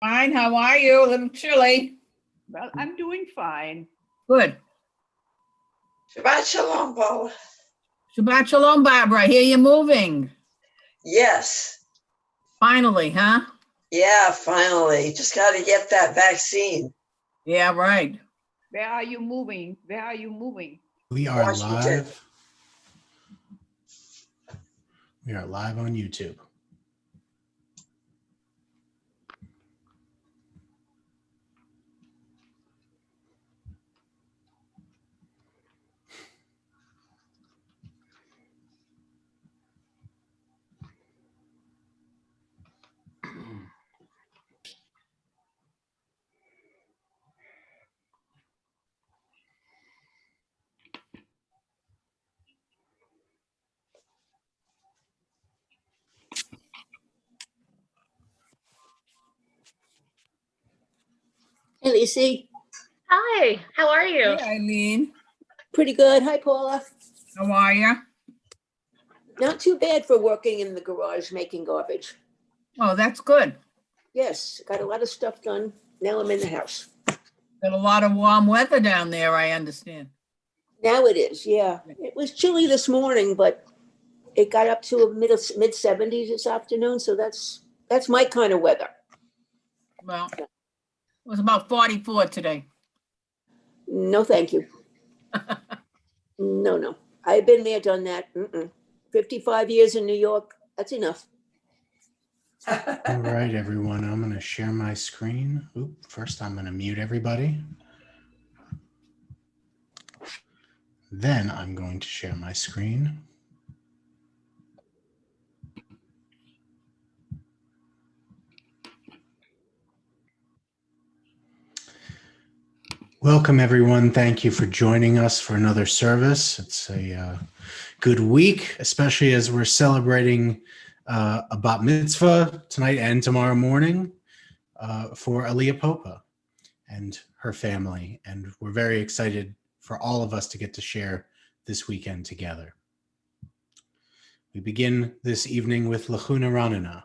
Fine, how are you? A little chilly. Well, I'm doing fine. Good. Shabbat shalom, Paula. Shabbat shalom, Barbara. I hear you moving. Yes. Finally, huh? Yeah, finally. Just got to get that vaccine. Yeah, right. Where are you moving? Where are you moving? We are Washington. live. We are live on YouTube. Hey, Lacey. Hi, how are you? Hey, Eileen. Pretty good. Hi, Paula. How are you? Not too bad for working in the garage making garbage. Oh, that's good. Yes, got a lot of stuff done. Now I'm in the house. Got a lot of warm weather down there, I understand. Now it is, yeah. It was chilly this morning, but it got up to a mid 70s this afternoon. So that's my kind of weather. Well, it was about 44 today. No, thank you. No. I've been there, done that. 55 years in New York. That's enough. All right, everyone. I'm going to share my screen. First, I'm going to mute everybody. Then I'm going to share my screen. Welcome, everyone. Thank you for joining us for another service. It's a good week, especially as we're celebrating a bat mitzvah tonight and tomorrow morning for Aliyah Popa and her family. And we're very excited for all of us to get to share this weekend together. We begin this evening with Lachuna Ranana.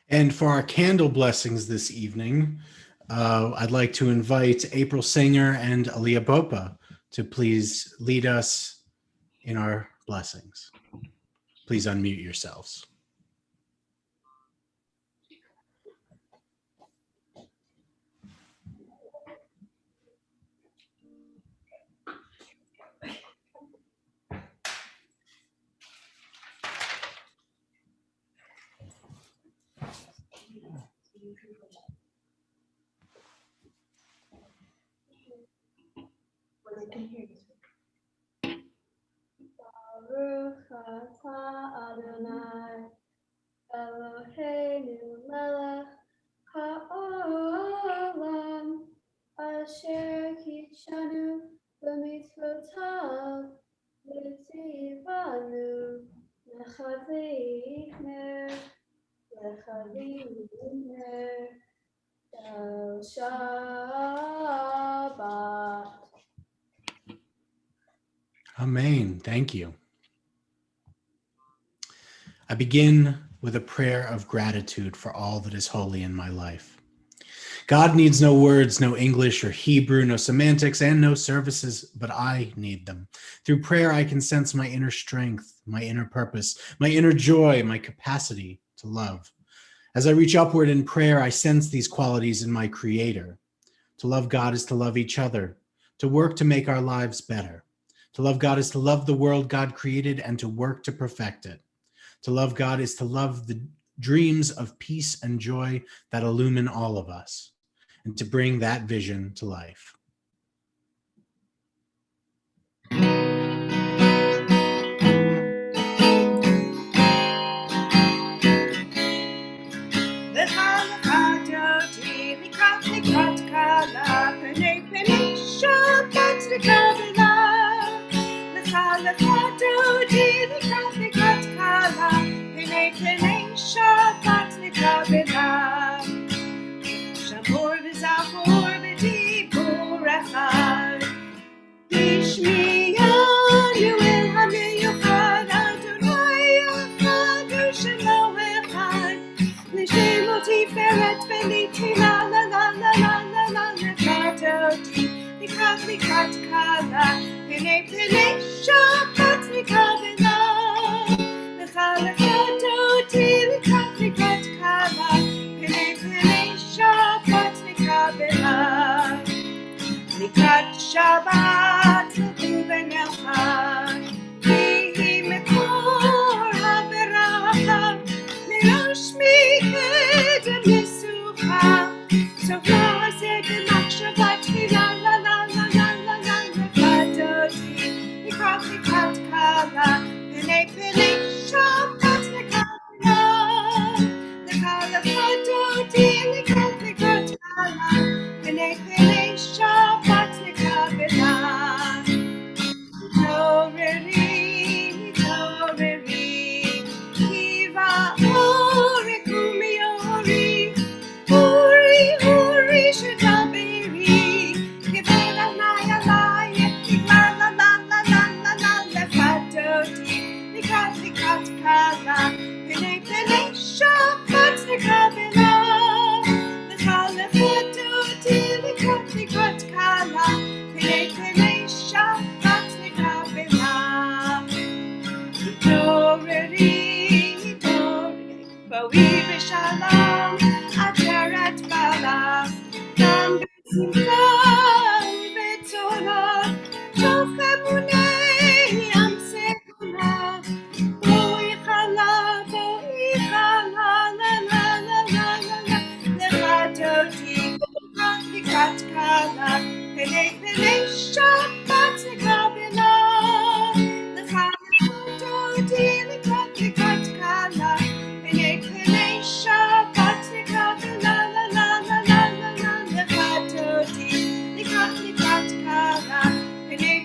And for our candle blessings this evening, I'd like to invite April Singer and Aliyah Popa to please lead us in our blessings. Please unmute yourselves. Baruch atah Adonai Eloheinu melech ha'olam asher kidshanu b'mitzvotav v'tzivanu l'chavik ner shel Shabbat. Amen. Thank you. I begin with a prayer of gratitude for all that is holy in my life. God needs no words, no English or Hebrew, no semantics, and no services, but I need them. Through prayer, I can sense my inner strength, my inner purpose, my inner joy, my capacity to love. As I reach upward in prayer, I sense these qualities in my Creator. To love God is to love each other, to work to make our lives better. To love God is to love the world God created and to work to perfect it. To love God is to love the dreams of peace and joy that illumine all of us, and to bring that vision to life. Shamor v'zachor b'dibur echad. Yishmiyanu el hamiyuchad Adonai echad u'shemo echad. L'shemo tiferet v'litina la la la la la la l'chadoti l'kach l'kat kala p'nei Shabbat l'kavela l'cha l'chadoti l'kach l'kat kala p'nei Shabbat l'kavela לקראת שבת ובנחה, היא מקור הברכה, מראש מקדם לסוכה, סוף מעשה במחשבה תחילה, לה לה לה לה לה לה לפתותי, לקראת קלה, פני שבת לקלה, לפתותי, לקראת קלה, פני שבת לקבלה. התעוררי, כי באורך ומיורי, אורי שדברי, כבד עיני עלייך, נגמר לה לה לה לה לה לה לפתותי, לקראת קלה, פני שבת לקבלה. לפתותי, לקראת קלה, פני שבת לקבלה. התעוררי, בואי בשלום, עטרת בעלך, גם בשמחה ובצורות, תוך אמוני ים סגולה. בואי חלה, לה לה לה לה לה לה, לפתותי, לקראת קלה, פני שבת לקבלה. לפתותי, לקראת קלה, פני שבת לקבלה. לה לה לה לה לה לה, לפתותי, לקראת קלה, פני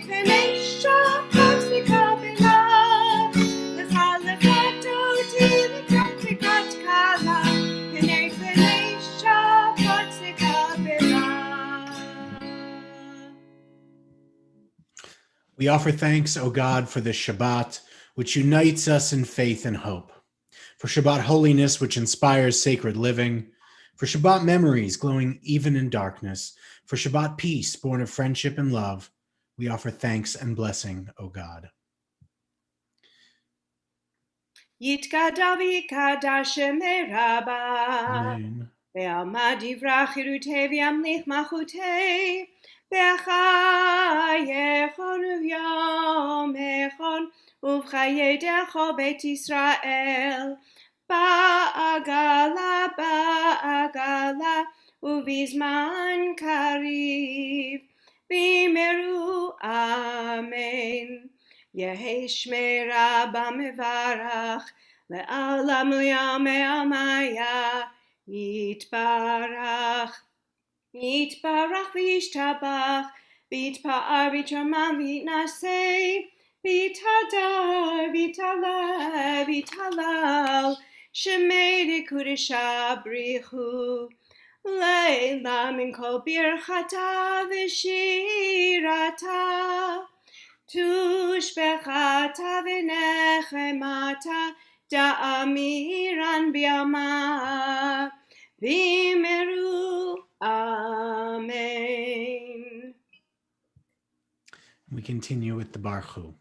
שבת לקבלה. לפתותי, לקראת קלה, פני שבת לקבלה. We offer thanks, O God, for this Shabbat, which unites us in faith and hope, for Shabbat holiness, which inspires sacred living, for Shabbat memories glowing even in darkness, for Shabbat peace born of friendship and love. We offer thanks and blessing, O God. יתגדל ויקדש שמי רבה, Amen. ועלמא דברה חירותי וימליך מלכותי, בחייך וביומך ובחיי כל בית ישראל, בעגלה ובזמן קריב, במהרו אמן. יהי שמי רבה מברך, לעולם לימי עלמיה יתברך. יתברך וישתבח, ויתפאר ויתרומם ויתנשא, ויתהדר ויתהלל ויתהלל, שמי לקודשה בריחו, לילה מן כל ברכתה ושירתה, תושבחתה ונחמתה, דאמירן בימה, במהרו amen. We continue with the Baruch Hu.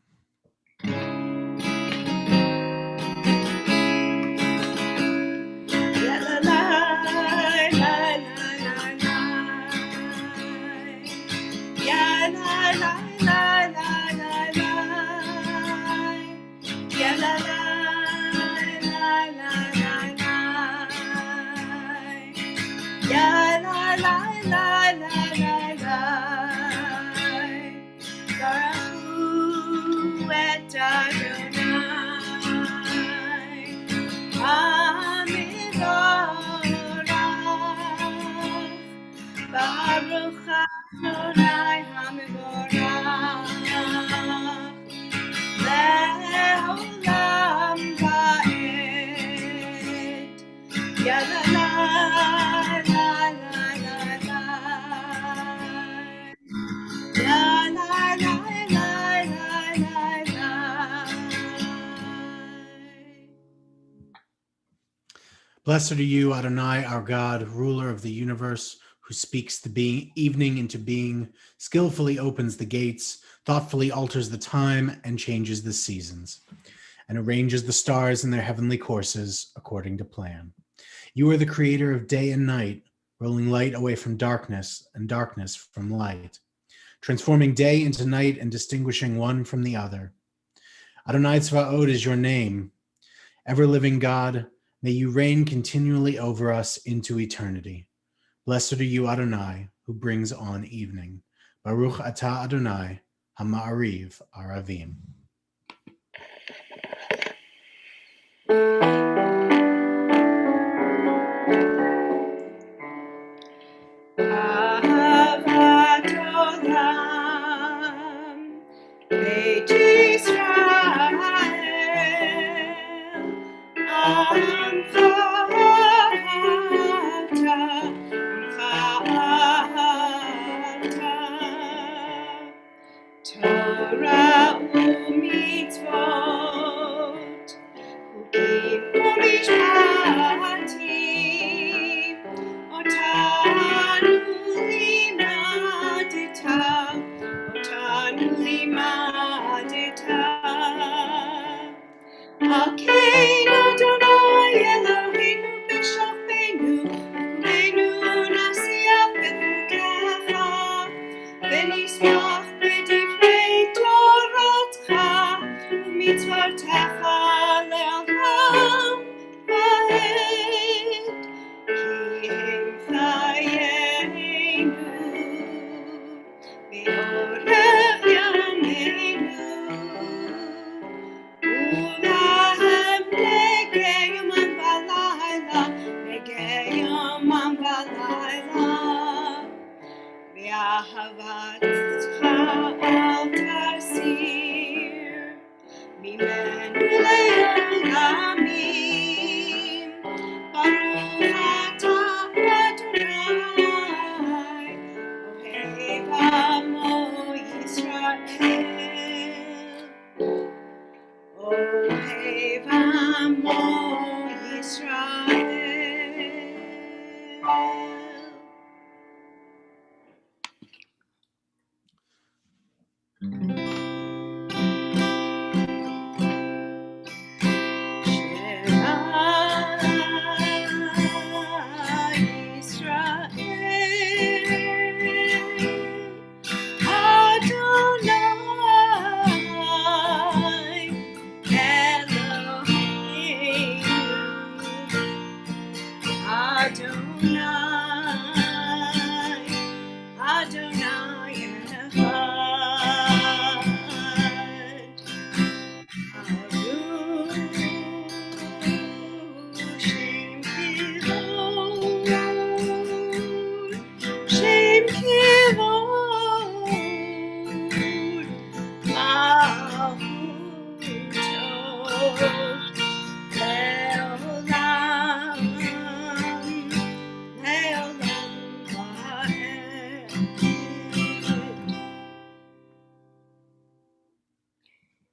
Adonai HaMevorach Le'olam Va'ed Yadalai Lai Lai Lai Lai Yadalai Lai Lai Lai Lai Lai. Blessed are you, Adonai, our God, ruler of the universe, who speaks the evening into being, skillfully opens the gates, thoughtfully alters the time and changes the seasons, and arranges the stars in their heavenly courses according to plan. You are the creator of day and night, rolling light away from darkness and darkness from light, transforming day into night and distinguishing one from the other. Adonai Tzvaot is your name. Ever-living God, may you reign continually over us into eternity. Blessed are you, Adonai, who brings on evening. Baruch atah Adonai, Hama'ariv Aravim. Ahavat Olam, Beit Yisrael, Amcha ahavta, Torah u'mitzvot, Chukim u'mishpatim, Otanu limadeta. Akein Adonai Eloheinu b'shofenu, V'kuleinu nasiach b'chukecha, V'nismach b'divrei Toratcha, U'mitzvotecha le'olam va'ed. Ki hem chayenu, V'orech yameinu, Ulahem negeyam v'layla, negeyam v'layla, V'ahavatcha al tasir, Mimenu le'olamim, Baruch atah Adonai, Ohev amo Yisrael. Ohev amo Yisrael.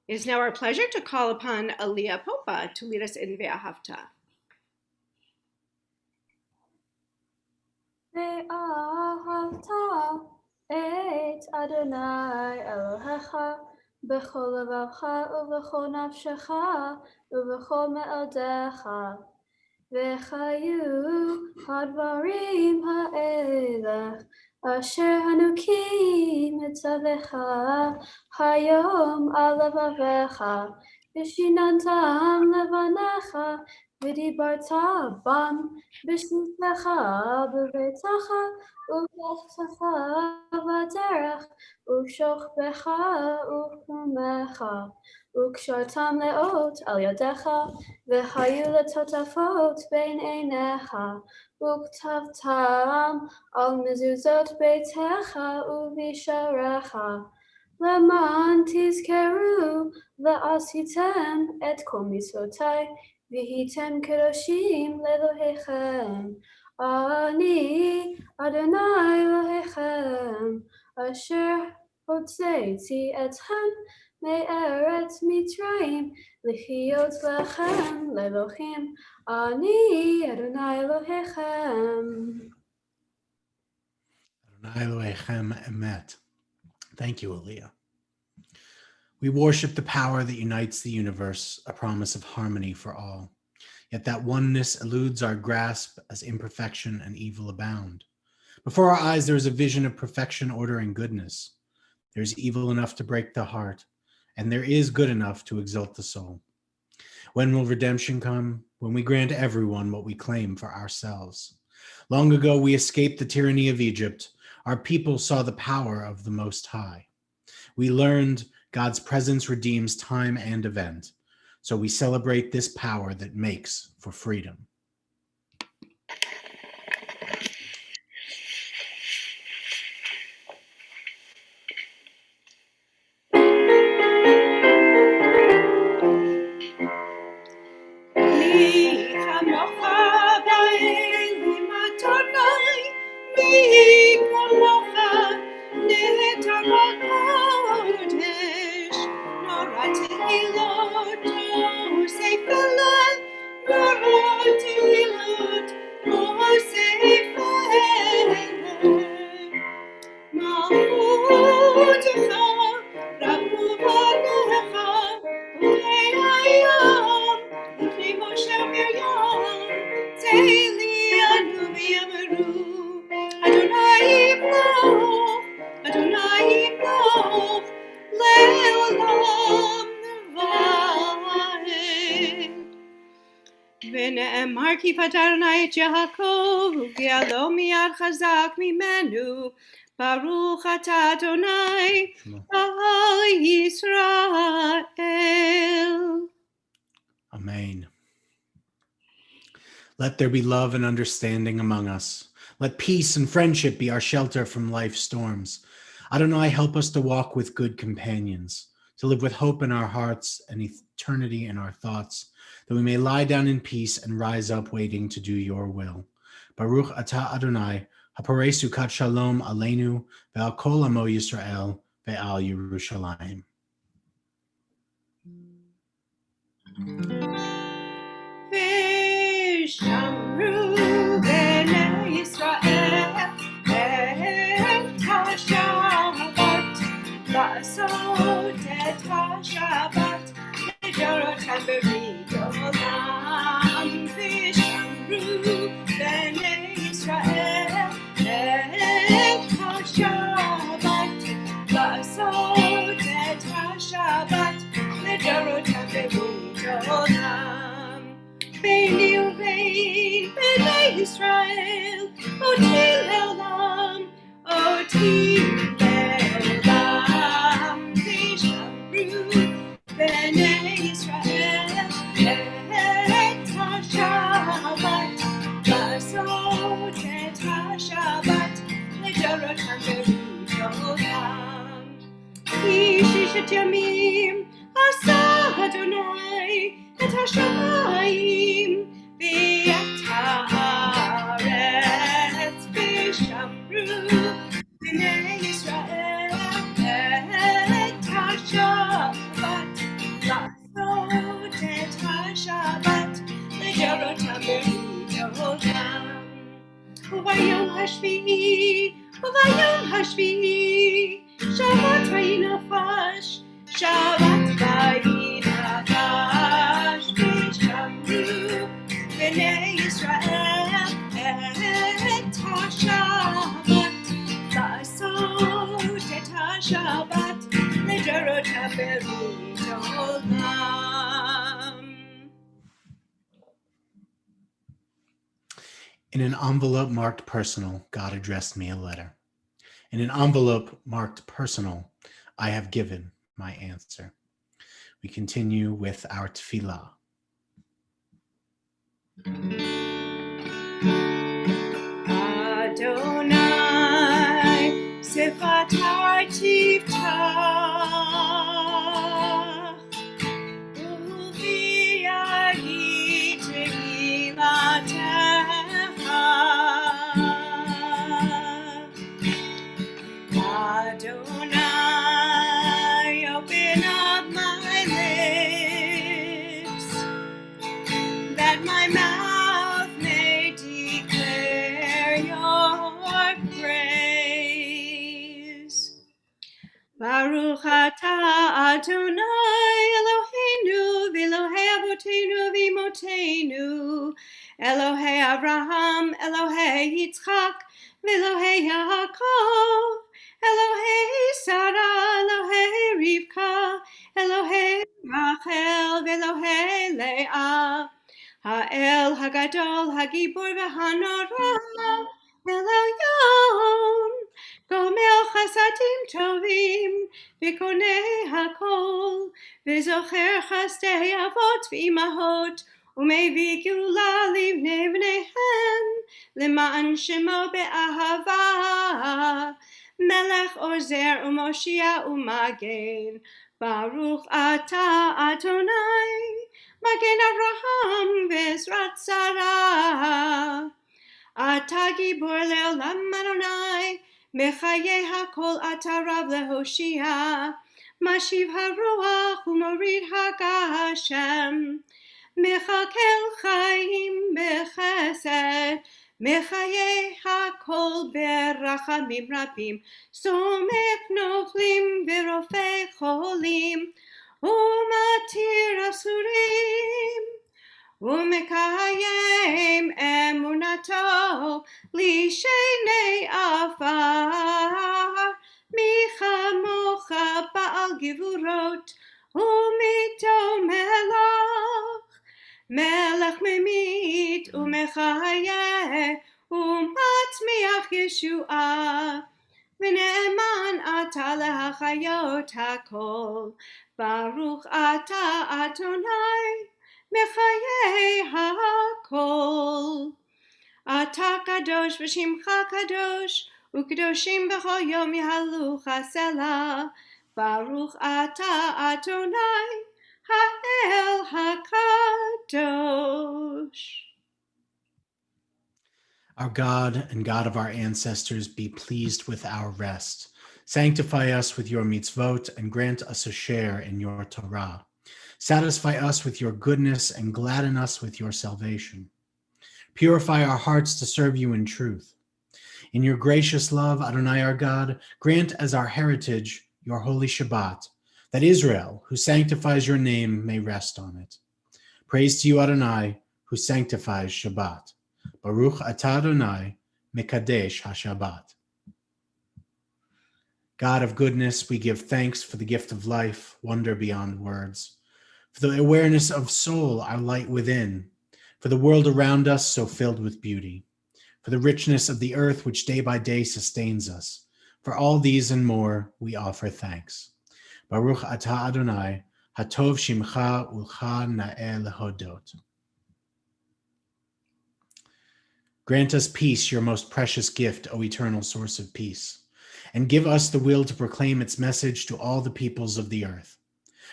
It is now our pleasure to call upon Aliyah Popa to lead us in Ve'ahavta. Ve'ahavta et Adonai Elohecha b'chol levavcha u'v'chol nafshecha u'v'chol me'odecha v'chayu hadvarim ha'elech asher hanukim etzavecha hayom al levavecha v'shinantam levanecha v'dibarta bam b'shmitecha b'veitecha u'v'lechtecha b'derech ושוכבך וחומך, וקשרתם לאות על ידיך, והיו לטוטפות בין עיניך, וכתבתם על מזוזות ביתך ובשעריך, למען תזכרו ועשיתם את כל מצוותיי, והייתם קדושים לאלוהיכם. אני אדוני אלוהיכם, אשר הוצאתי אתכם מארץ מצרים, להיות לכם לאלוהים. אני אדוני אלוהיכם. Adonai Elohechem Emet. Thank you, Aliyah. We worship the power that unites the universe, a promise of harmony for all. Yet that oneness eludes our grasp as imperfection and evil abound. Before our eyes, there is a vision of perfection, order, and goodness. There is evil enough to break the heart, and there is good enough to exalt the soul. When will redemption come? When we grant everyone what we claim for ourselves. Long ago, we escaped the tyranny of Egypt. Our people saw the power of the Most High. We learned God's presence redeems time and event. So we celebrate this power that makes for freedom. ונאמר כי פדה אדוני את יעקב וגאלו מיד חזק ממנו, ברוך אתה אדוני על ישראל. Amen. Let there be love and understanding among us. Let peace and friendship be our shelter from life's storms. Adonai, help us to walk with good companions, to live with hope in our hearts and eternity in our thoughts, that we may lie down in peace and rise up waiting to do your will. Baruch atah Adonai, haporei sukat shalom aleinu, ve'al kol amo Yisrael, ve'al Yerushalayim. ושמרו בני ישראל את השבת, לעשות את השבת לדורותם ברית עולם. ושמרו בני ישראל את השבת, לעשות את השבת לדורותם ברית עולם. ביני ובין בני ישראל אותי לעולם, אותי לעולם. ושמרו בני ישראל את השבת, לעשות את השבת לדורותם ברית עולם. כי ששת ימים עשה אדוני את השמיים ואת הארץ, ושמרו בני ישראל את השבת, לעשות את השבת לדורותם ברית עולם. וביום השביעי שבת ויהי נפש, שבת ויהי נפש. ושמרו בני ישראל את השבת, לעשות את השבת לדורותם ברית עולם. In an envelope marked personal, God addressed me a letter. In an envelope marked personal, I have given my answer. We continue with our tefillah. Adonai, Sefatai Tiftach, Uvi Agi Tehilatecha. Adonai, open up my lips, that my mouth may declare your praise. Baruch atah Adonai Eloheinu v'Elohei Avotenu v'Imotenu, Elohei Avraham, Elohei Yitzchak, v'Elohei Yaakov, Elohei Sarah, Elohei Rivka, Elohei Rachel, v'Elohei Leah, Ha'el Hagadol, Hagibor v'Hanora, Eloyom, Gomel Chasadim Tovim, V'Konei Hakol, V'Zocher Chasdei Avot v'Imahot, U'Mevi Gula Livnei V'neihem, L'ma'an Shemo be'ahava, Melech Ozer U'Moshia U'Magen, Baruch Atah Adonai, Magen Avraham V'Ezrat Sarah. Ata gibor leolam Adonai, Mechaye hakol ata rav lehoshia, Mashiv haruach umorid hagashem, Mechakel chaim bechesed, Mechaye hakol berachamim rabim, Somech nochlim verofei cholim, Umatir asurim. Umekayem emunato lishenei afar, micha mocha ba'al givurot umito melech, melech memit umechaye umatzmiach Yeshua, v'ne'eman ata lehachayot hakol, Baruch ata Adonai Mechaye hakol. Ata kadosh v'shimcha kadosh, u'kadoshim b'chol yom yahalu chasela. Baruch ata Adonai, ha'el hakadosh. Our God and God of our ancestors, be pleased with our rest. Sanctify us with your mitzvot and grant us a share in your Torah. Satisfy us with your goodness and gladden us with your salvation. Purify our hearts to serve you in truth. In your gracious love, Adonai our God, grant as our heritage your holy Shabbat, that Israel, who sanctifies your name, may rest on it. Praise to you, Adonai, who sanctifies Shabbat. Baruch atah Adonai, mekadesh haShabbat. God of goodness, we give thanks for the gift of life, wonder beyond words, for the awareness of soul, our light within, for the world around us so filled with beauty, for the richness of the earth which day by day sustains us. For all these and more, we offer thanks. Baruch atah Adonai, hatov shimcha ulcha na'eh lehodot. Grant us peace, your most precious gift, O eternal source of peace, and give us the will to proclaim its message to all the peoples of the earth.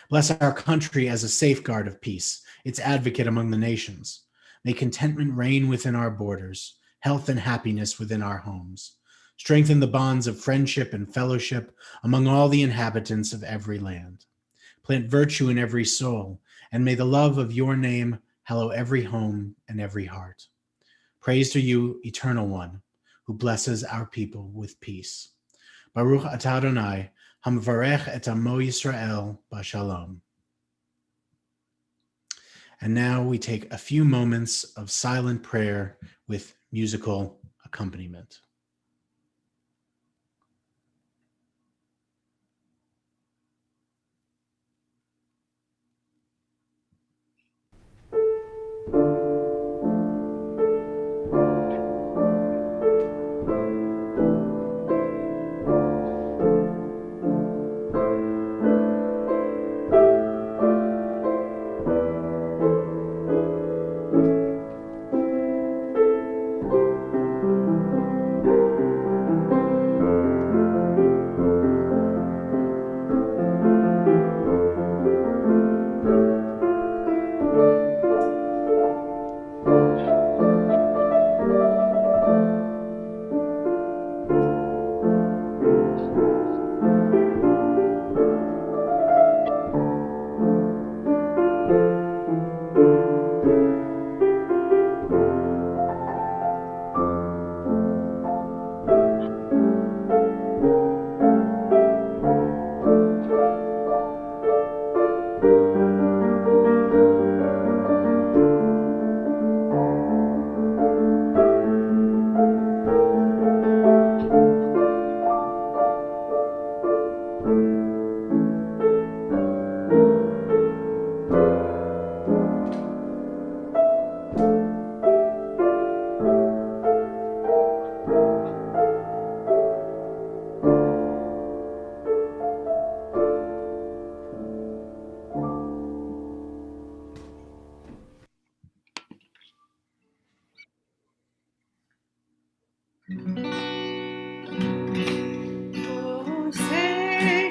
Bless our country as a safeguard of peace, its advocate among the nations. May contentment reign within our borders, health and happiness within our homes. Strengthen the bonds of friendship and fellowship among all the inhabitants of every land. Plant virtue in every soul, and may the love of your name hallow every home and every heart. Praise to you, Eternal One, who blesses our people with peace. Baruch atah Adonai, hamvarech et amo Yisrael b'shalom. And now we take a few moments of silent prayer with musical accompaniment.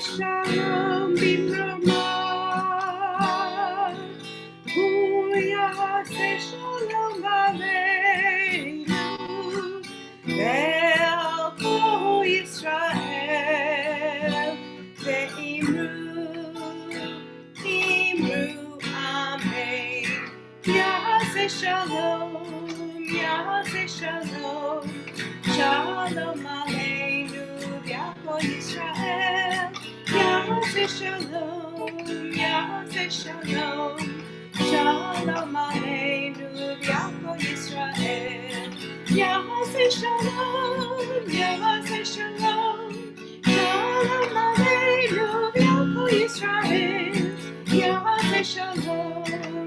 shalom bimroma. Hu yaseh shalom aleinu. El kol Yisrael Imru amen. Yaseh shalom, Yaseh shalom, shalom aleinu, Ya'kol Yisrael. Yaseh shalom, Yaseh shalom, shalom aleinu, Ya'kol Yisrael. Yaseh shalom, Yaseh shalom, shalom aleinu, Ya'kol Yisrael. Yaseh shalom,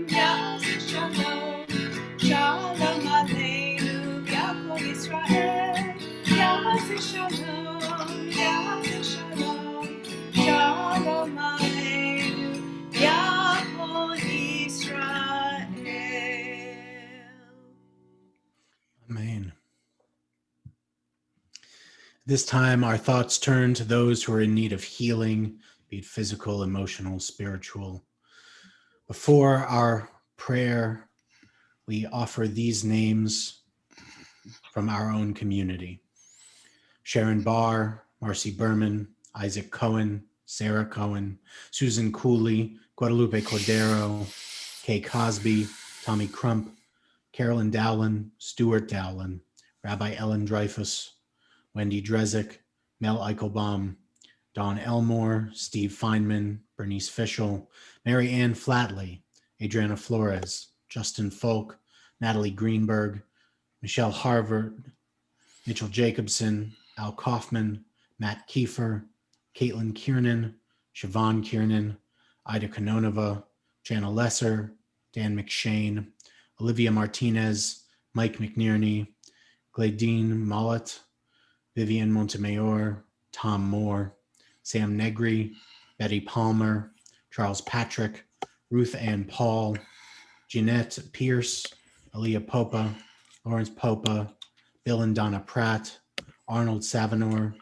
Yaseh shalom, shalom aleinu, Ya'kol Yisrael. Yaseh shalom, Yaseh shalom, shalom aleinu, Ya'kol Yisrael. Amen. This time, our thoughts turn to those who are in need of healing, be it physical, emotional, spiritual. Before our prayer, we offer these names from our own community. Sharon Barr, Marcy Berman, Isaac Cohen, Sarah Cohen, Susan Cooley, Guadalupe Cordero, Kay Cosby, Tommy Crump, Carolyn Dowlin, Stuart Dowlin, Rabbi Ellen Dreyfus, Wendy Drezick, Mel Eichelbaum, Don Elmore, Steve Feynman, Bernice Fischel, Mary Ann Flatley, Adriana Flores, Justin Folk, Natalie Greenberg, Michelle Harvard, Mitchell Jacobson, Al Kaufman, Matt Kiefer, Caitlin Kiernan, Siobhan Kiernan, Ida Kononova, Jana Lesser, Dan McShane, Olivia Martinez, Mike McNerney, Gladine Mollett, Vivian Montemayor, Tom Moore, Sam Negri, Betty Palmer, Charles Patrick, Ruth Ann Paul, Jeanette Pierce, Aaliyah Popa, Lawrence Popa, Bill and Donna Pratt, Arnold Savanor,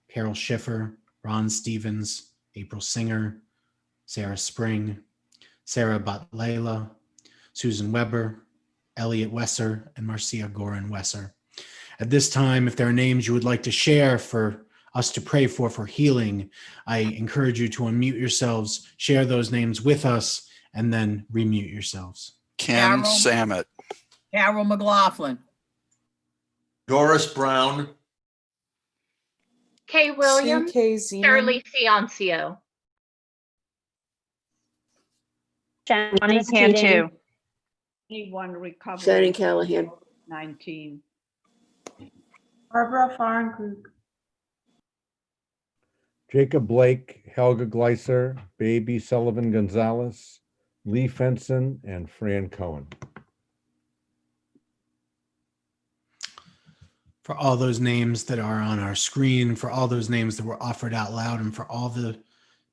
Carol Schiffer, Ron Stevens, April Singer, Sarah Spring, Sarah Batleila, Susan Weber, Elliot Wesser, and Marcia Gorin Wesser. At this time, if there are names you would like to share for us to pray for healing, I encourage you to unmute yourselves, share those names with us, and then remute yourselves. Ken Carol. Samet. Carol McLaughlin. Doris Brown. Kay Williams, C.K. Zeman. Shirley Ciancio. Johnny Cantu. Anyone recovered? Shannon Callahan. 19. Barbara Fahrenkrug. Jacob Blake, Helga Gleiser, Baby Sullivan Gonzalez, Lee Fenson, and Fran Cohen. For all those names that are on our screen, for all those names that were offered out loud, and for all the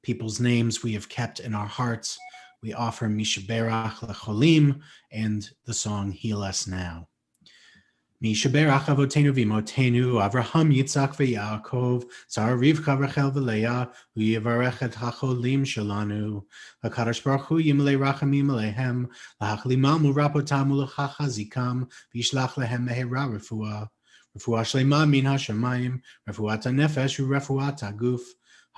people's names we have kept in our hearts, we offer Mishaberach Lecholim and the song Heal Us Now. Mishaberach Avotenu Vimotenu, Avraham Yitzchak VeYaakov, Sarah Rivka Rachel v'Leah, Hu Yivarech et HaCholim Shelanu, HaKadosh Baruch Hu Yimlei Rachamim Alehem, Lahachlimam Urapotam Ulachachazikam, Vishlach Lehem Mehera Refuah, Refuah Shlema Min HaShamayim, Refuat HaNefesh U'Refuat HaGuf,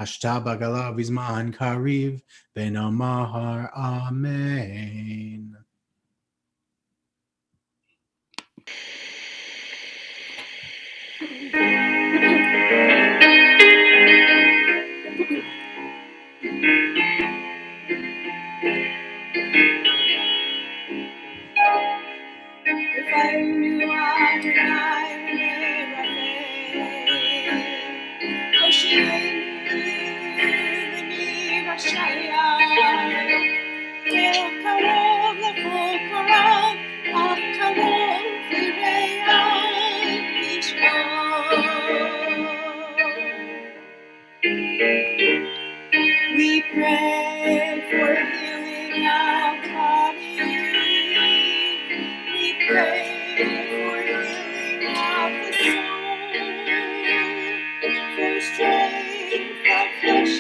Hashta Bagala Vizman Kariv, Ben Amahar Amen. We pray for healing of the body. We pray for healing of the soul. For strength of flesh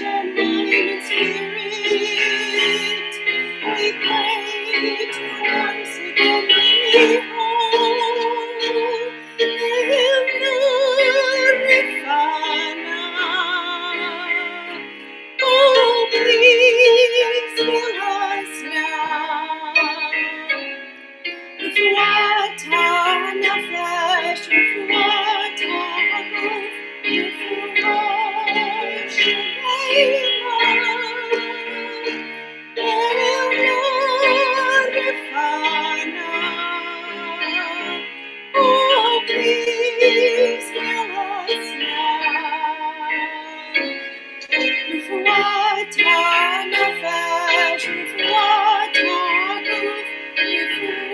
Oh, please hear us now. Refuat ha-nefesh, refuat ha-guf, refuat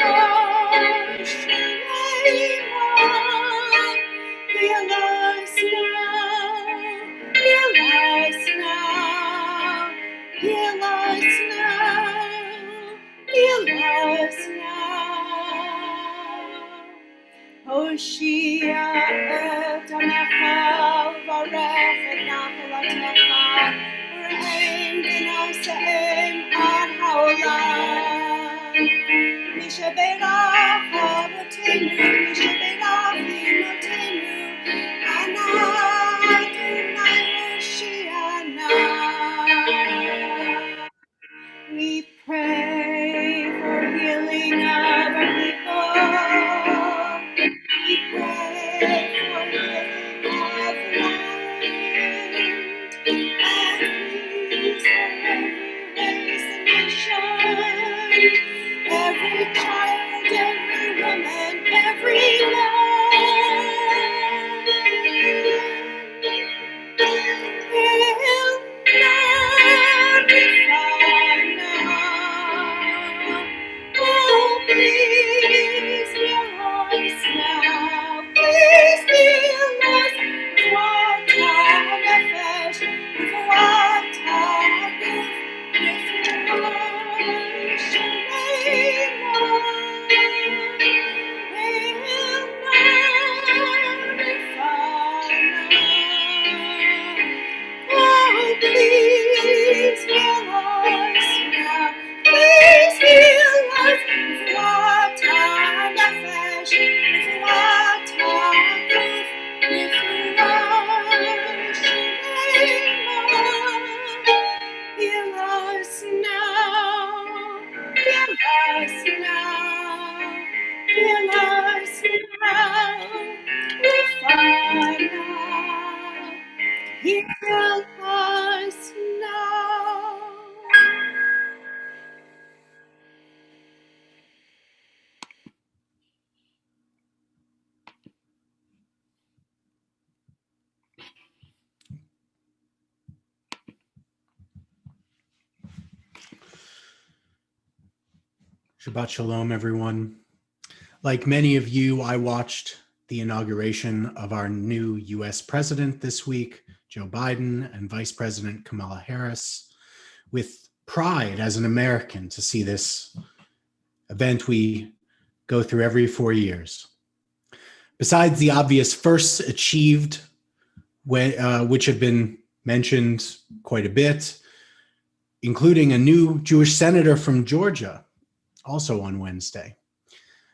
shalema. Heal us now, heal us now, heal us now, heal us now. Hoshia et amecha, uvarech et nachalatecha, urein v'noseim ad haolam. Mishaberach avotenu, mishaberach imotenu, ana Adonai Hoshiana. We pray for healing of our people. We pray for healing of the land and peace for every race and nation, every child, every woman, every land. Oh, please heal us now. Please heal us. What ha-nefesh, what ha-guf, refuah shalema. Oh, please heal us now. Please heal us. What ha-nefesh, what ha-guf, refuah shalema. Heal us now. Heal us now. Heal us now. Refine now. Heal us now. Shabbat Shalom, everyone. Like many of you, I watched the inauguration of our new US president this week, Joe Biden, and Vice President Kamala Harris, with pride as an American to see this event we go through every 4 years. Besides the obvious firsts achieved, which have been mentioned quite a bit, including a new Jewish senator from Georgia, also on Wednesday.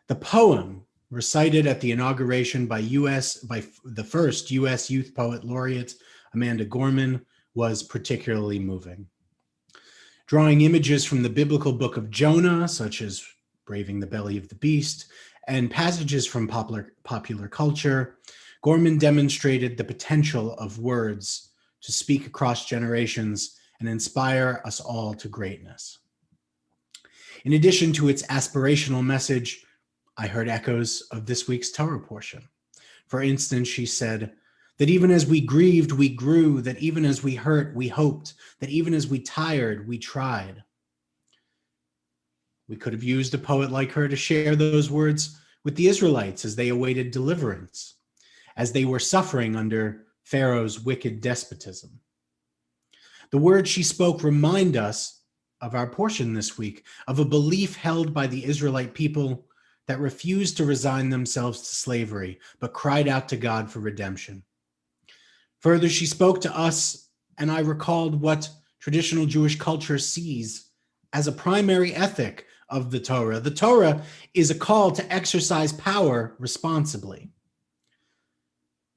The poem recited at the inauguration by the first US Youth Poet Laureate, Amanda Gorman, was particularly moving. Drawing images from the biblical book of Jonah, such as braving the belly of the beast, and passages from popular culture, Gorman demonstrated the potential of words to speak across generations and inspire us all to greatness. In addition to its aspirational message, I heard echoes of this week's Torah portion. For instance, she said that even as we grieved, we grew, that even as we hurt, we hoped, that even as we tired, we tried. We could have used a poet like her to share those words with the Israelites as they awaited deliverance, as they were suffering under Pharaoh's wicked despotism. The words she spoke remind us of our portion this week, of a belief held by the Israelite people that refused to resign themselves to slavery, but cried out to God for redemption. Further, she spoke to us, and I recalled what traditional Jewish culture sees as a primary ethic of the Torah. The Torah is a call to exercise power responsibly,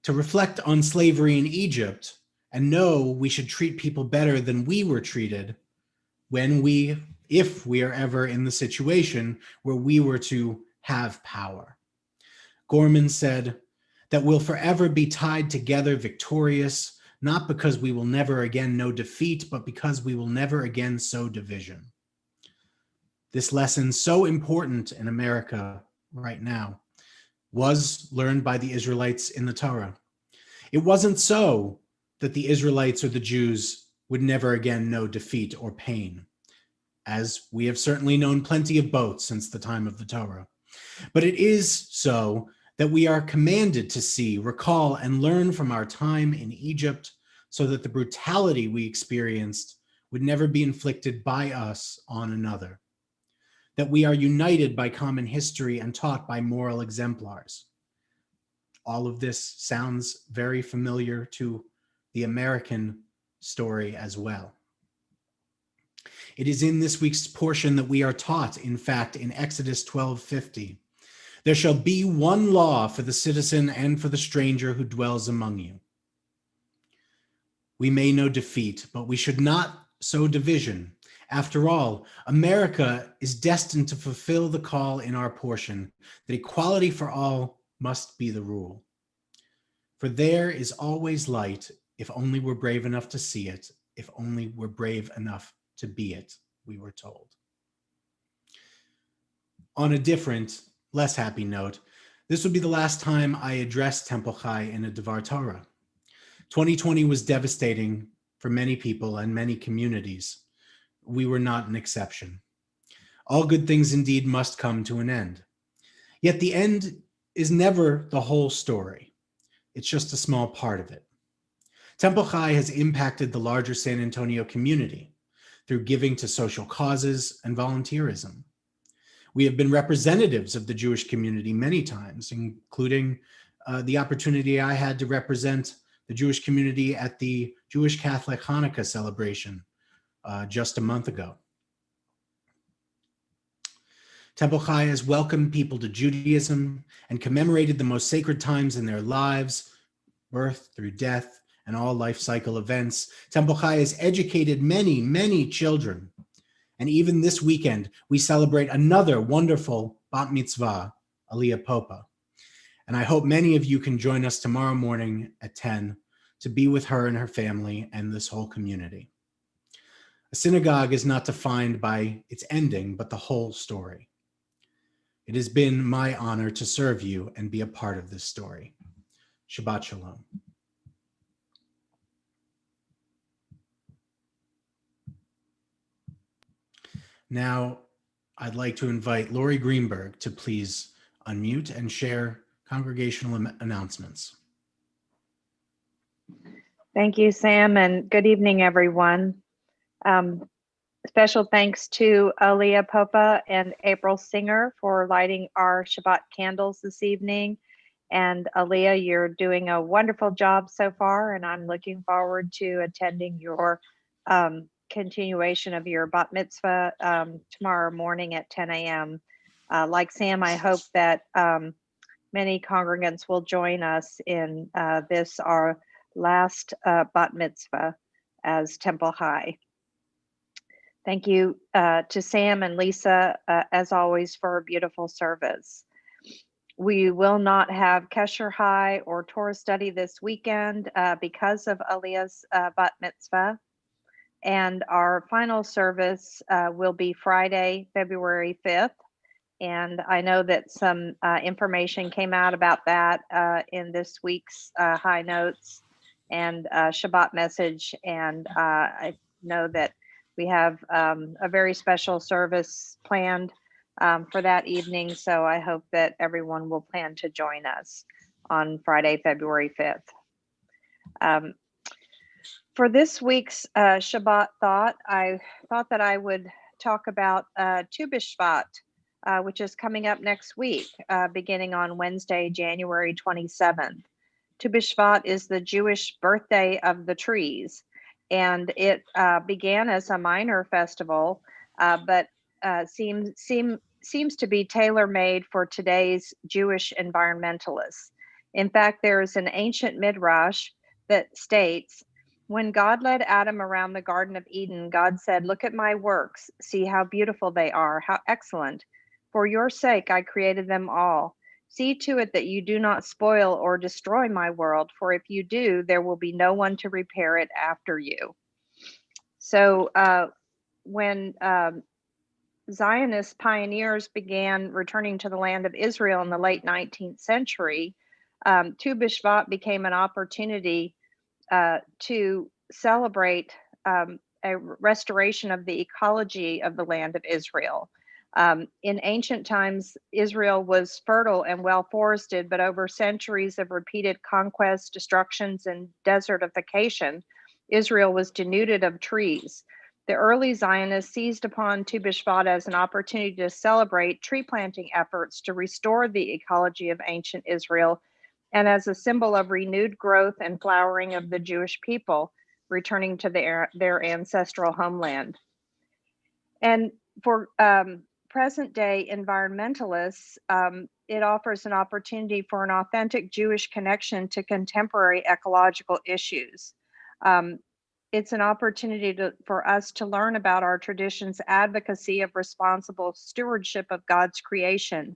to reflect on slavery in Egypt and know we should treat people better than we were treated if we are ever in the situation where we were to have power. Gorman said that we'll forever be tied together victorious, not because we will never again know defeat, but because we will never again sow division. This lesson, so important in America right now, was learned by the Israelites in the Torah. It wasn't so that the Israelites or the Jews would never again know defeat or pain, as we have certainly known plenty of both since the time of the Torah. But it is so that we are commanded to see, recall, and learn from our time in Egypt so that the brutality we experienced would never be inflicted by us on another, that we are united by common history and taught by moral exemplars. All of this sounds very familiar to the American story as well. It is in this week's portion that we are taught, in fact, in Exodus 12:50, there shall be one law for the citizen and for the stranger who dwells among you. We may know defeat, but we should not sow division. After all, America is destined to fulfill the call in our portion that equality for all must be the rule. For there is always light if only we're brave enough to see it, if only we're brave enough to be it, we were told. On a different, less happy note, this would be the last time I addressed Temple Chai in a Devar Torah. 2020 was devastating for many people and many communities. We were not an exception. All good things indeed must come to an end. Yet the end is never the whole story. It's just a small part of it. Temple Chai has impacted the larger San Antonio community through giving to social causes and volunteerism. We have been representatives of the Jewish community many times, including the opportunity I had to represent the Jewish community at the Jewish Catholic Hanukkah celebration just a month ago. Temple Chai has welcomed people to Judaism and commemorated the most sacred times in their lives, birth through death, and all life cycle events. Temple Chai has educated many, many children. And even this weekend, we celebrate another wonderful bat mitzvah, Aliyah Popa. And I hope many of you can join us tomorrow morning at 10 to be with her and her family and this whole community. A synagogue is not defined by its ending, but the whole story. It has been my honor to serve you and be a part of this story. Shabbat Shalom. Now, I'd like to invite Lori Greenberg to please unmute and share congregational announcements. Thank you, Sam, and good evening, everyone. Special thanks to Aliyah Popa and April Singer for lighting our Shabbat candles this evening. And Aliyah, you're doing a wonderful job so far, and I'm looking forward to attending your continuation of your bat mitzvah tomorrow morning at 10 a.m. Like Sam, I hope that many congregants will join us in this, our last bat mitzvah as Temple Chai. Thank you to Sam and Lisa, as always, for a beautiful service. We will not have Kesher High or Torah study this weekend because of Aliyah's bat mitzvah. And our final service will be Friday, February 5th. And I know that some information came out about that in this week's High Notes and Shabbat message. And I know that we have a very special service planned for that evening. So I hope that everyone will plan to join us on Friday, February 5th. For this week's Shabbat thought, I thought that I would talk about Tu B'Shvat, which is coming up next week, beginning on Wednesday, January 27th. Tu B'Shvat is the Jewish birthday of the trees, and it began as a minor festival, but seems to be tailor-made for today's Jewish environmentalists. In fact, there is an ancient midrash that states, when God led Adam around the Garden of Eden, God said, "Look at my works, see how beautiful they are, how excellent. For your sake, I created them all. See to it that you do not spoil or destroy my world, for if you do, there will be no one to repair it after you. So when Zionist pioneers began returning to the land of Israel in the late 19th century, Tu B'Shvat became an opportunity to celebrate a restoration of the ecology of the land of Israel. In ancient times, Israel was fertile and well forested, but over centuries of repeated conquests, destructions, and desertification, Israel was denuded of trees. The early Zionists seized upon Tu B'Shvat as an opportunity to celebrate tree planting efforts to restore the ecology of ancient Israel and as a symbol of renewed growth and flowering of the Jewish people returning to their ancestral homeland. And for present day environmentalists, it offers an opportunity for an authentic Jewish connection to contemporary ecological issues. It's an opportunity for us to learn about our tradition's advocacy of responsible stewardship of God's creation.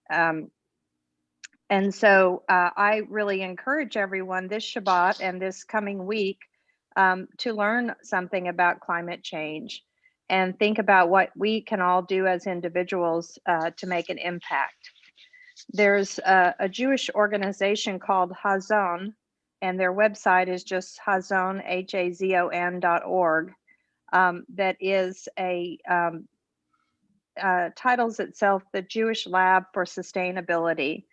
And so I really encourage everyone this Shabbat and this coming week to learn something about climate change and think about what we can all do as individuals to make an impact. There's a Jewish organization called Hazon, and their website is just hazon, hazon.org, that is titles itself the Jewish Lab for Sustainability.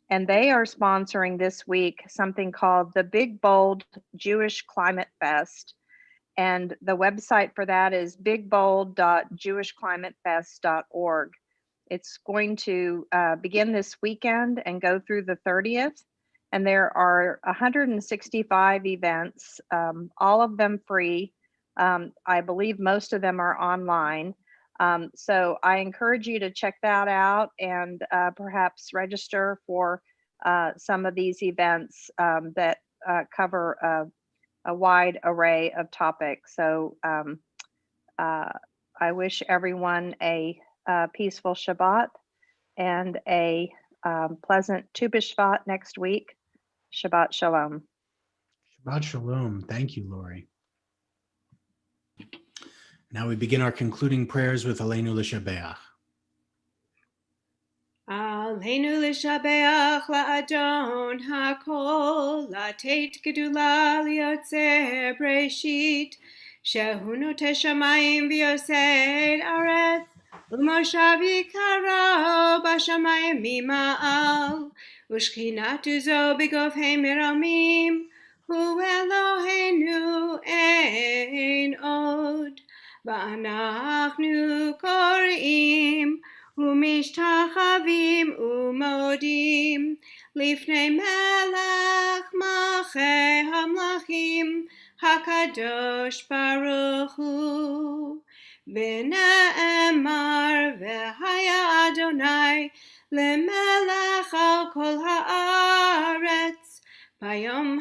And they are sponsoring this week something called the Big Bold Jewish Climate Fest. And the website for that is bigbold.jewishclimatefest.org. It's going to begin this weekend and go through the 30th. And there are 165 events, all of them free. I believe most of them are online. So I encourage you to check that out and perhaps register for some of these events that cover a wide array of topics. So I wish everyone a peaceful Shabbat and a pleasant Tu B'Shvat next week. Shabbat Shalom. Shabbat Shalom. Thank you, Lori. Now we begin our concluding prayers with Aleinu L'Shabeach. Aleinu l'shabeach la'adon ha'kol, la'tet gedula li'yotzer breshit, shehu noteh shamayim v'yosed aretz, u'moshav yikaro b'shamayim mima'al, u'shchinatu zo b'gofhei meramim, hu Eloheinu ein od, v'anachnu korim, ומשתחווים ומודים לפני מלך מלכי המלכים הקדוש ברוך הוא. ונאמר והיה אדוני למלך על כל הארץ. ביום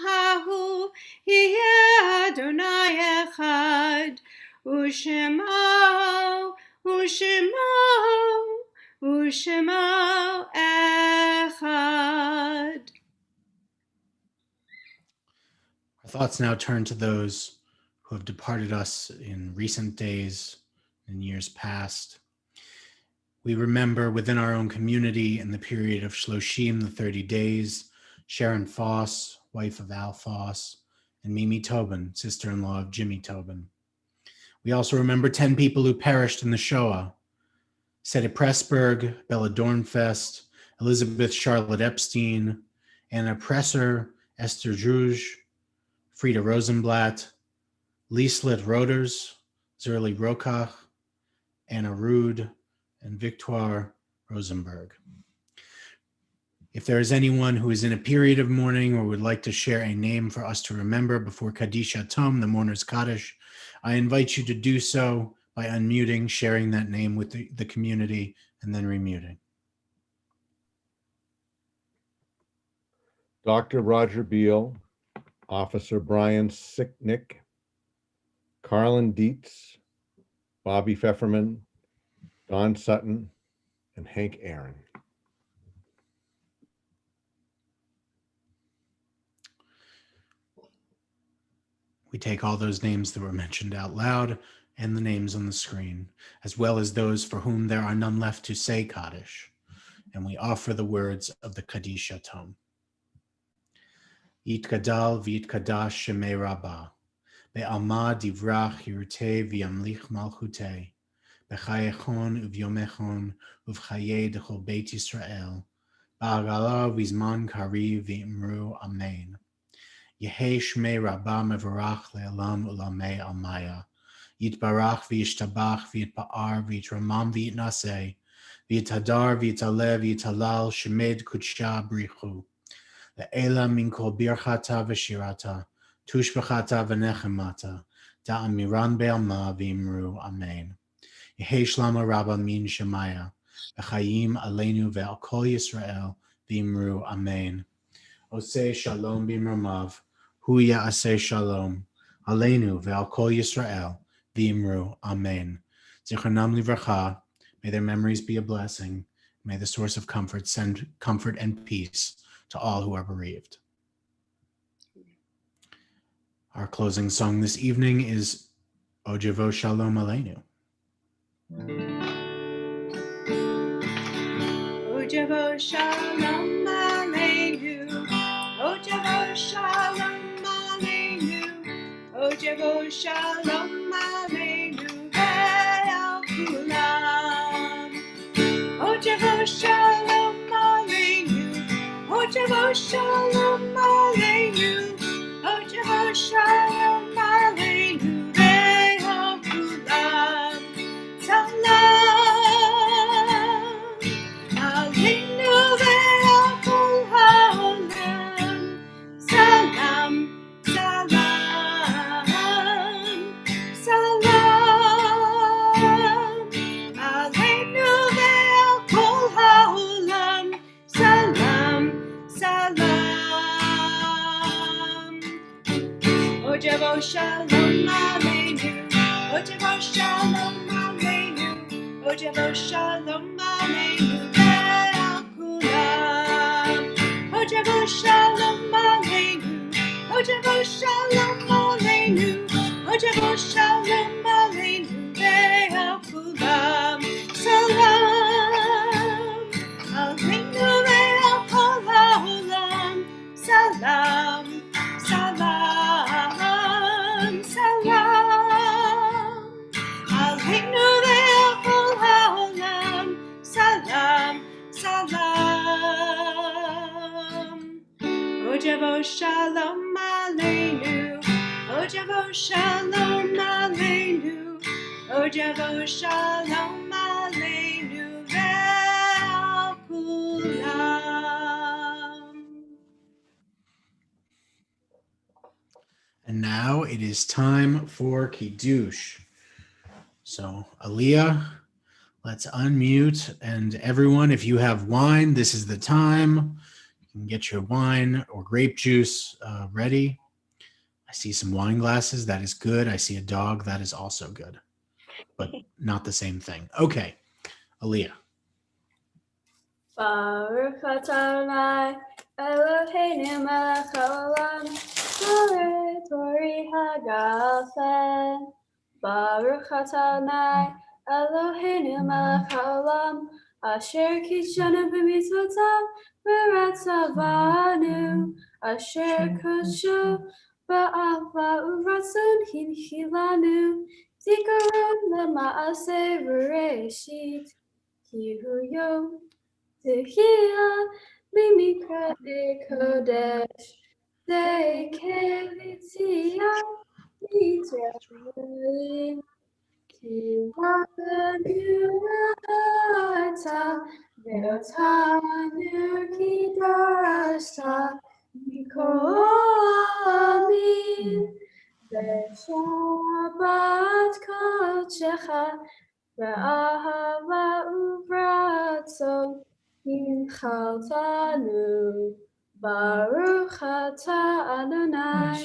ההוא יהיה אדוני אחד ושמו echad. Our thoughts now turn to those who have departed us in recent days and years past. We remember within our own community in the period of Shloshim, the 30 days, Sharon Foss, wife of Al Foss, and Mimi Tobin, sister-in-law of Jimmy Tobin. We also remember 10 people who perished in the Shoah: Sede Pressburg, Bella Dornfest, Elizabeth Charlotte Epstein, Anna Presser, Esther Druge, Frida Rosenblatt, Lieslet Roders, Zerli Rokach, Anna Rude, and Victoire Rosenberg. If there is anyone who is in a period of mourning or would like to share a name for us to remember before Kaddish Tom, the Mourner's Kaddish, I invite you to do so by unmuting, sharing that name with the community, and then remuting. Dr. Roger Beal, Officer Brian Sicknick, Carlin Dietz, Bobby Pfefferman, Don Sutton, and Hank Aaron. We take all those names that were mentioned out loud and the names on the screen, as well as those for whom there are none left to say Kaddish, and we offer the words of the Kaddish Tome. Yitkadal v'yitkadash shemei Rabbah, be'alma divrach yirutei v'yamlich malchutei, b'chayechon uvyomechon uvchaye dechol Beit Yisrael, ba'agala v'zman kari v'imru amen. Yehi shmei Rabbah mevarach le'alam ulamei almaya, yitbarach v'yishtabach v'yitpa'ar v'yitramam v'yitnaseh, v'yitadar v'yitalev v'yitalal shemed kudsha brichu. Le'ela min kol birchata v'shirata, tushbachata v'nechemata, da'amiran be'alma v'imru amen. Yehi shlama Rabbah min shemaya, v'chayim aleinu ve'al kol Yisrael v'imru amen. Oseh shalom b'imramav, hu ya'aseh shalom, aleinu ve'al kol Yisrael v'imru amen. Zichronam livracha, may their memories be a blessing. May the source of comfort send comfort and peace to all who are bereaved. Our closing song this evening is Ojevo Shalom Aleinu. Ojevo Shalom Aleinu, Ojevo Shalom Aleinu, Ojevo Shalom Aleinu ve'al kulam. Ojevo Shalom Aleinu, Ojevo Shalom Aleinu, Ojevo Shalom Aleinu ve'al kulam. Salam Aleinu ve'al kol ha'olam. Salam, salam, salam Aleinu ve'al kol ha'olam. Salam, salam. Ojevo Shalom Aleinu, Ojevo Shalom Aleinu, Ojevo Shalom Aleinu ve'al kulam. Ojevo Shalom Aleinu, Ojevo Shalom Aleinu, Ojevo Shalom Aleinu ve'al kulam. Salam Aleinu ve'al kol ha'olam. Salam, salam, salam Aleinu ve'al kol ha'olam. Salam, salam. Ojevo Shalom Aleinu, Ojevo Shalom Aleinu, Ojevo Shalom Aleinu ve'al kulam. And now it is time for Kiddush. So, Aliyah, let's unmute. And everyone, if you have wine, this is the time. You can get your wine or grape juice ready. I see some wine glasses. That is good. I see a dog. That is also good, but not the same thing. Okay, Aliyah. Baruch atah Adonai Eloheinu melech haolam Borei tori hagalfen. Baruch atah Adonai Eloheinu melech haolam Asher kidshanu b'mitzvotav v'ratzavanu Asher kodshu ba'ahva u'ratzon hinchilanu Zikaron lema'aseh v'reishit Ki hu yom Tehillah Mimikra Kodesh Zekelitzia Mitzrayim Ki Hakanu Ata Ve'otanu Kidarashta Mikolamim Ve'shabbat Kodshecha Ve'ahava uvratzon Inchaltanu Baruch atah Adonai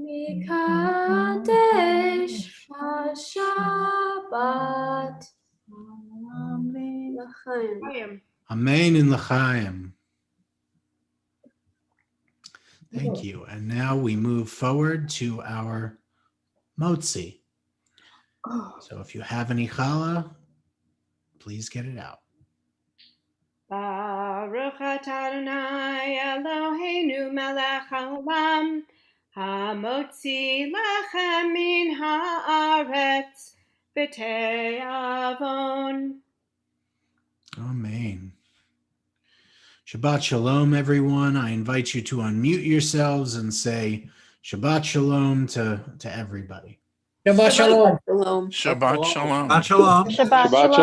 Mikadesh HaShabbat l'chaim. Amen in l'chaim. Thank you. And now we move forward to our motzi. So if you have any challah, please get it out. Baruch atah Adonai Eloheinu melech haolam, hamotzi lechem min haaretz b'te'avon. Amen. Shabbat shalom, everyone. I invite you to unmute yourselves and say Shabbat shalom to everybody. Shabbat shalom. Shabbat shalom. Shabbat shalom. Shabbat shalom.